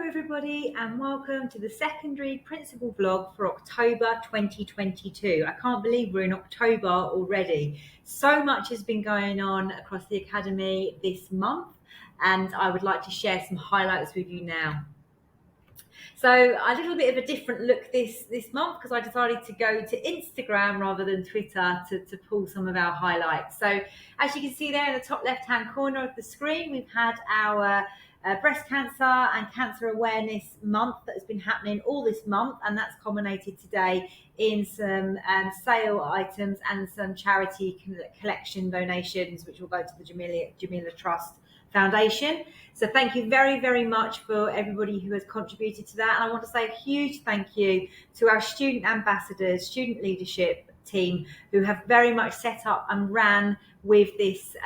everybody, and welcome to the secondary principal vlog for October 2022. I can't believe we're in October already. So much has been going on across the academy this month, and I would like to share some highlights with you now. So a little bit of a different look this month because I decided to go to Instagram rather than Twitter to pull some of our highlights. So as you can see there in the top left hand corner of the screen, we've had our breast cancer and cancer awareness month that has been happening all this month, and that's culminated today in some sale items and some charity collection donations which will go to the Jamila Trust Foundation. So thank you very, very much for everybody who has contributed to that. And I want to say a huge thank you to our student ambassadors, student leadership team, who have very much set up and ran with this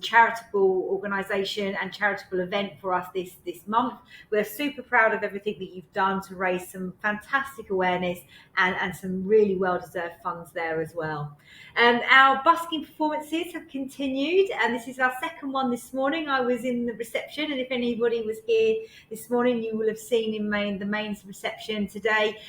charitable organisation and charitable event for us this month. We're super proud of everything that you've done to raise some fantastic awareness and some really well-deserved funds there as well. Our busking performances have continued, and this is our second one this morning. I was in the reception, and if anybody was here this morning, you will have seen in the main reception today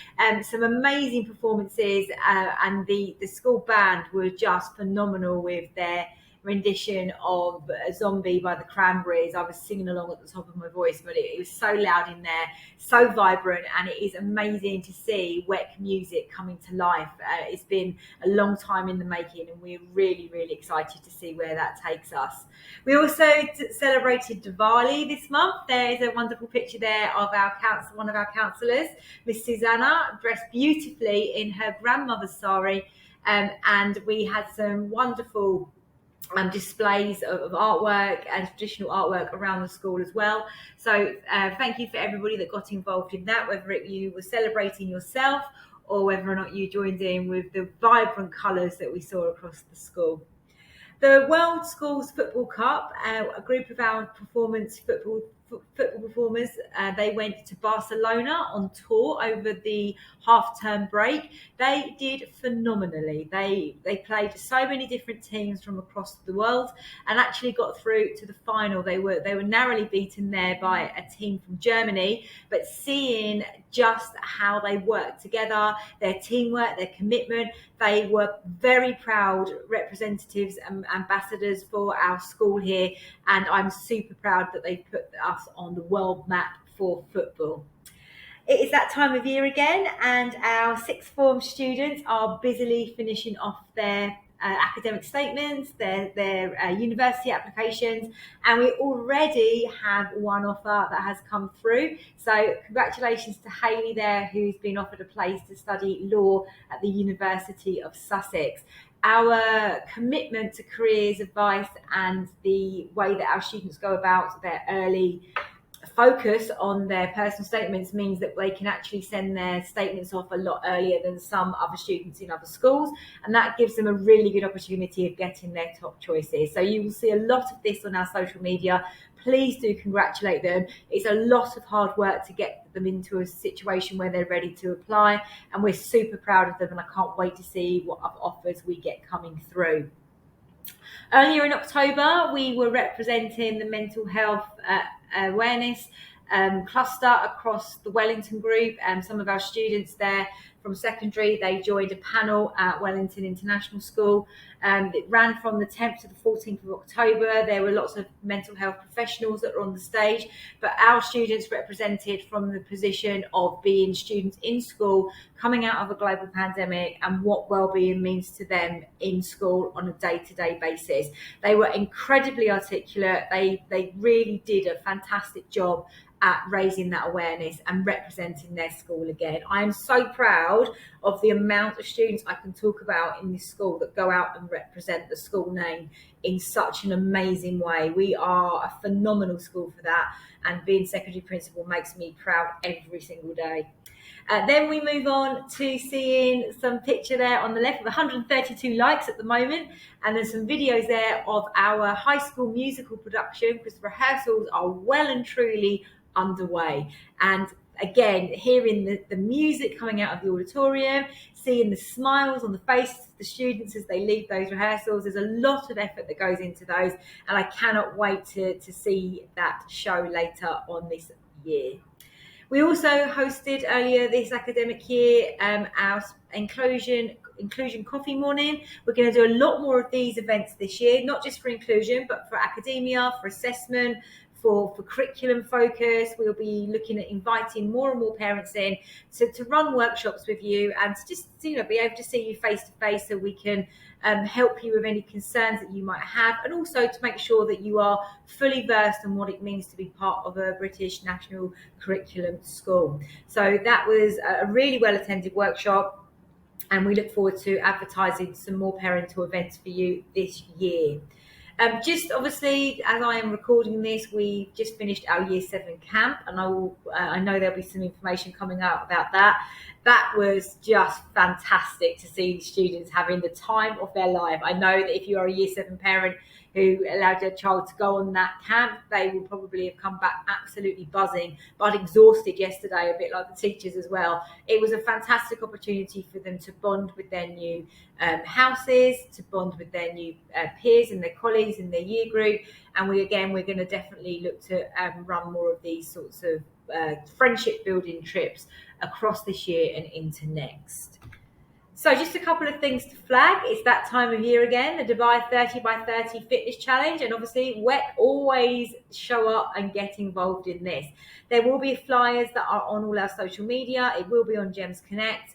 some amazing performances, and the school band were just phenomenal with their rendition of Zombie by the Cranberries. I was singing along at the top of my voice, but it was so loud in there, so vibrant, and it is amazing to see WEC music coming to life. It's been a long time in the making, and we're really, really excited to see where that takes us. We also celebrated Diwali this month. There is a wonderful picture there of one of our counsellors, Miss Susanna, dressed beautifully in her grandmother's sari, and we had some wonderful displays of artwork and traditional artwork around the school as well. So thank you for everybody that got involved in that, whether you were celebrating yourself or whether or not you joined in with the vibrant colours that we saw across the school. The World Schools Football Cup, a group of our football performers, they went to Barcelona on tour over the half-term break. They did phenomenally. They played so many different teams from across the world and actually got through to the final. They were narrowly beaten there by a team from Germany, but seeing just how they worked together, their teamwork, their commitment, they were very proud representatives and ambassadors for our school here, and I'm super proud that they put us on the world map for football. It is that time of year again, and our sixth form students are busily finishing off their academic statements, their university applications, and we already have one offer that has come through. So congratulations to Hayley there, who's been offered a place to study law at the University of Sussex. Our commitment to careers advice and the way that our students go about their early focus on their personal statements means that they can actually send their statements off a lot earlier than some other students in other schools, and that gives them a really good opportunity of getting their top choices. So you will see a lot of this on our social media. Please do congratulate them. It's a lot of hard work to get them into a situation where they're ready to apply, and we're super proud of them, and I can't wait to see what other offers we get coming through. Earlier in October, we were representing the mental health awareness cluster across the Wellington group, and some of our students there from secondary, they joined a panel at Wellington International School. It ran from the 10th to the 14th of October. There were lots of mental health professionals that were on the stage, but our students represented from the position of being students in school, coming out of a global pandemic, and what wellbeing means to them in school on a day-to-day basis. They were incredibly articulate. They really did a fantastic job at raising that awareness and representing their school again. I am so proud of the amount of students I can talk about in this school that go out and represent the school name in such an amazing way. We are a phenomenal school for that, and being secondary principal makes me proud every single day. Then we move on to seeing some picture there on the left with 132 likes at the moment, and there's some videos there of our high school musical production, because rehearsals are well and truly underway. And again, hearing the music coming out of the auditorium, seeing the smiles on the faces of the students as they leave those rehearsals, there's a lot of effort that goes into those, and I cannot wait to see that show later on this year. We also hosted earlier this academic year our inclusion coffee morning. We're going to do a lot more of these events this year, not just for inclusion, but for academia, for assessment, for curriculum focus. We'll be looking at inviting more and more parents in to run workshops with you and to just be able to see you face to face, so we can help you with any concerns that you might have, and also to make sure that you are fully versed in what it means to be part of a British national curriculum school. So that was a really well attended workshop, and we look forward to advertising some more parental events for you this year. Just obviously, as I am recording this, we just finished our Year 7 camp, and I know there'll be some information coming out about that. That was just fantastic to see students having the time of their life. I know that if you are a Year 7 parent who allowed their child to go on that camp, they will probably have come back absolutely buzzing, but exhausted yesterday, a bit like the teachers as well. It was a fantastic opportunity for them to bond with their new houses, to bond with their new peers and their colleagues in their year group. And we're going to definitely look to run more of these sorts of friendship building trips across this year and into next. So just a couple of things to flag. It's that time of year again, the Dubai 30 by 30 Fitness Challenge. And obviously, WEC always show up and get involved in this. There will be flyers that are on all our social media. It will be on GEMS Connect.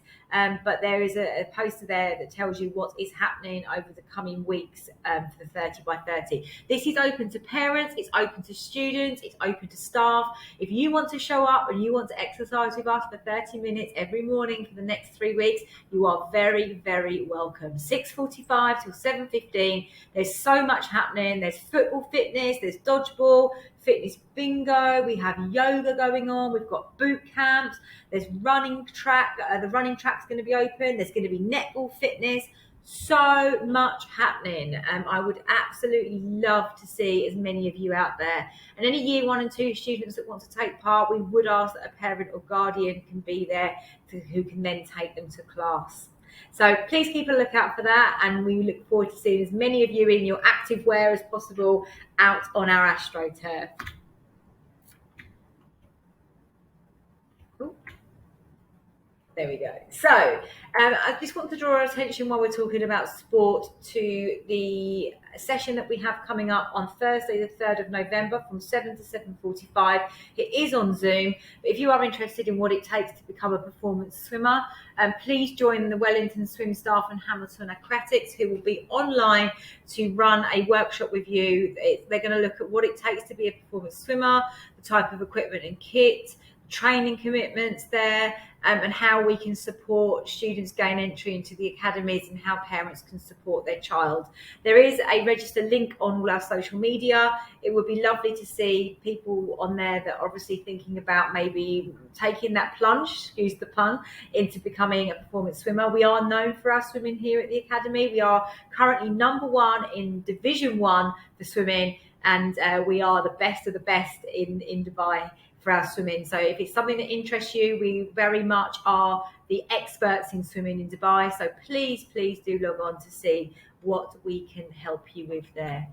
But there is a poster there that tells you what is happening over the coming weeks for the 30 by 30. This is open to parents, it's open to students, it's open to staff. If you want to show up and you want to exercise with us for 30 minutes every morning for the next 3 weeks, you are very, very welcome. 6:45 till 7:15. There's so much happening. There's football fitness, there's dodgeball, fitness bingo, we have yoga going on, we've got boot camps, there's running track, the running track's going to be open, there's going to be netball fitness, so much happening. I would absolutely love to see as many of you out there, and any year 1 and 2 students that want to take part, we would ask that a parent or guardian can be there who can then take them to class. So please keep a lookout for that, and we look forward to seeing as many of you in your active wear as possible out on our AstroTurf. Ooh. There we go. So I just want to draw our attention while we're talking about sport to the session that we have coming up on Thursday, the 3rd of November from 7 to 7:45. It is on Zoom. But if you are interested in what it takes to become a performance swimmer, please join the Wellington Swim staff and Hamilton Aquatics, who will be online to run a workshop with you. They're going to look at what it takes to be a performance swimmer, the type of equipment and kit, training commitments there, and how we can support students gain entry into the academies and how parents can support their child. There is a register link on all our social media. It would be lovely to see people on there that are obviously thinking about maybe taking that plunge, excuse the pun, into becoming a performance swimmer. We are known for our swimming here at the academy. We are currently number 1 in Division 1 for swimming, and we are the best of the best in Dubai for our swimming. So if it's something that interests you, we very much are the experts in swimming in Dubai. So please do log on to see what we can help you with there.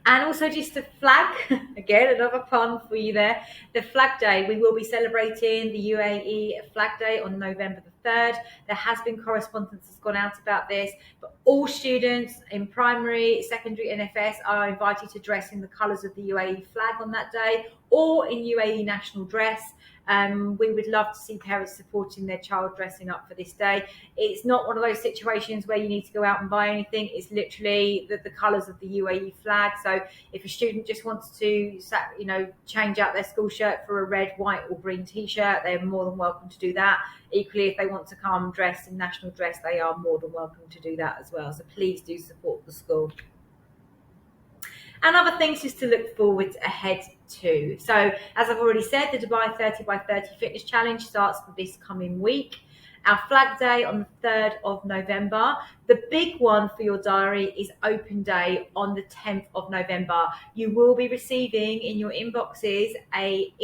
And also just to flag, again, another pun for you there, the Flag Day. We will be celebrating the UAE Flag Day on November the 3rd. There has been correspondence that's gone out about this, but all students in primary, secondary and FS are invited to dress in the colours of the UAE flag on that day, or in UAE national dress. We would love to see parents supporting their child dressing up for this day. It's not one of those situations where you need to go out and buy anything. It's literally the colours of the UAE flag. So if a student just wants to, change out their school shirt for a red, white or green t-shirt, they're more than welcome to do that. Equally, if they want to come dressed in national dress, they are more than welcome to do that as well. So please do support the school. And other things just to look forward ahead to. So as I've already said, the Dubai 30 by 30 Fitness Challenge starts for this coming week. Our Flag Day on the 3rd of November. The big one for your diary is Open Day on the 10th of November. You will be receiving in your inboxes a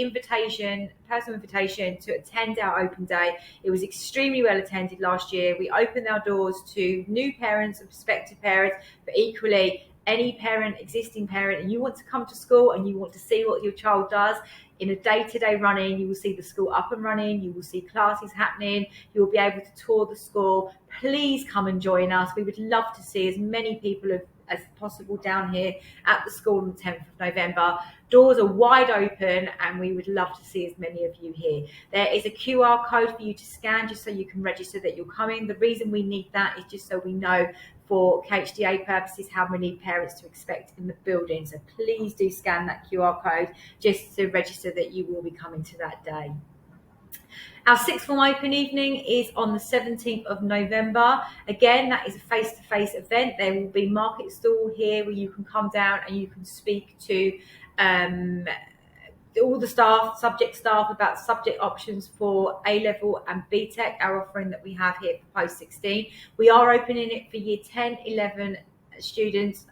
personal invitation to attend our Open Day. It was extremely well attended last year. We opened our doors to new parents and prospective parents, but equally any parent, existing parent, and you want to come to school and you want to see what your child does, in a day-to-day running. You will see the school up and running. You will see classes happening. You will be able to tour the school. Please come and join us. We would love to see as many people as possible down here at the school on the 10th of November. Doors are wide open and we would love to see as many of you here. There is a QR code for you to scan just so you can register that you're coming. The reason we need that is just so we know for KHDA purposes how many parents to expect in the building. So please do scan that QR code just to register that you will be coming to that day. Our sixth form open evening is on the 17th of November. Again, that is a face-to-face event. There will be market stall here where you can come down and you can speak to all the staff, subject staff, about subject options for A-level and BTEC, our offering that we have here for post-16. We are opening it for year 10, 11 students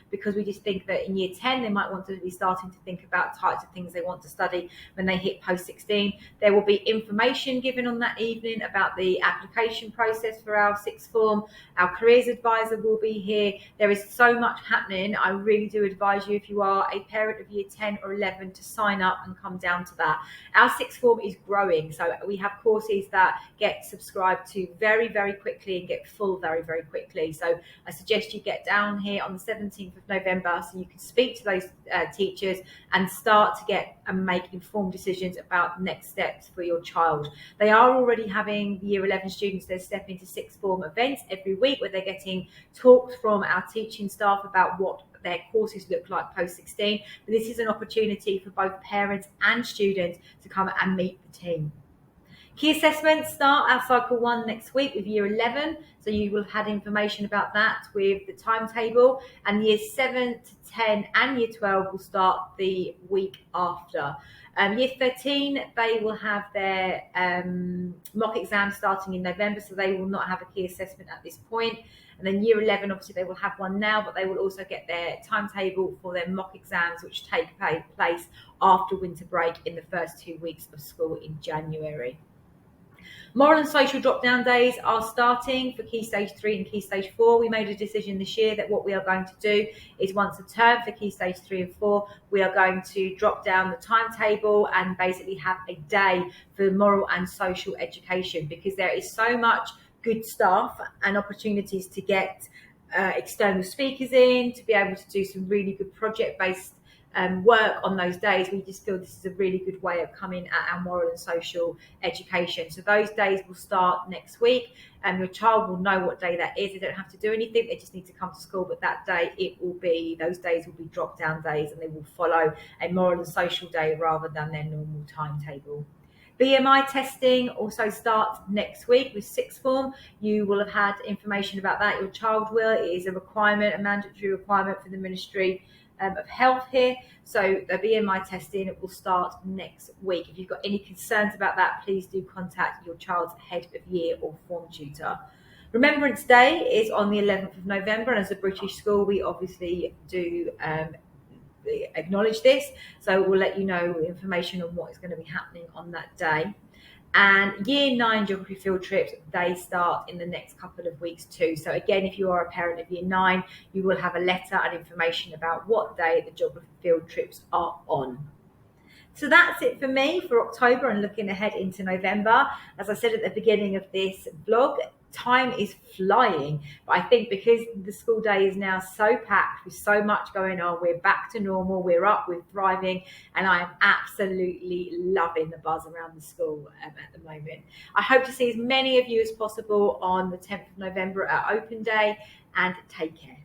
because we just think that in year 10 they might want to be starting to think about types of things they want to study when they hit post-16. There will be information given on that evening about the application process for our sixth form. Our careers advisor will be here. There is so much happening. I really do advise you, if you are a parent of year 10 or 11, to sign up and come down to that. Our sixth form is growing, so we have courses that get subscribed to very, very quickly and get full very, very quickly. So I suggest you get down here on the 17th of November so you can speak to those teachers and start to get and make informed decisions about next steps for your child. They are already having the year 11 students, they're stepping into sixth form events every week where they're getting talks from our teaching staff about what their courses look like post-16. But this is an opportunity for both parents and students to come and meet the team. Key assessments start our cycle 1 next week with year 11. So you will have had information about that with the timetable, and year 7 to 10 and year 12 will start the week after. Year 13, they will have their mock exam starting in November, so they will not have a key assessment at this point. And then year 11, obviously they will have one now, but they will also get their timetable for their mock exams, which take place after winter break in the first 2 weeks of school in January. Moral and social drop-down days are starting for Key Stage 3 and Key Stage 4. We made a decision this year that what we are going to do is once a term for Key Stage 3 and 4, we are going to drop down the timetable and basically have a day for moral and social education, because there is so much good stuff and opportunities to get external speakers in, to be able to do some really good project-based work on those days. We just feel this is a really good way of coming at our moral and social education. So those days will start next week, and your child will know what day that is. They don't have to do anything, they just need to come to school. But that day, those days will be drop down days, and they will follow a moral and social day rather than their normal timetable. BMI testing also starts next week with sixth form. You will have had information about that. Your child will. It is a requirement, a mandatory requirement for the Ministry of Health here. So the BMI testing will start next week. If you've got any concerns about that, please do contact your child's head of year or form tutor. Remembrance Day is on the 11th of November, and as a British school, we obviously do acknowledge this. So we'll let you know information on what is going to be happening on that day. And year 9 geography field trips, they start in the next couple of weeks too. So again, if you are a parent of year 9, you will have a letter and information about what day the geography field trips are on. So that's it for me for October and looking ahead into November. As I said at the beginning of this vlog, time is flying, but I think because the school day is now so packed with so much going on, we're back to normal, we're up, we're thriving, and I am absolutely loving the buzz around the school at the moment. I hope to see as many of you as possible on the 10th of November at Open Day, and take care.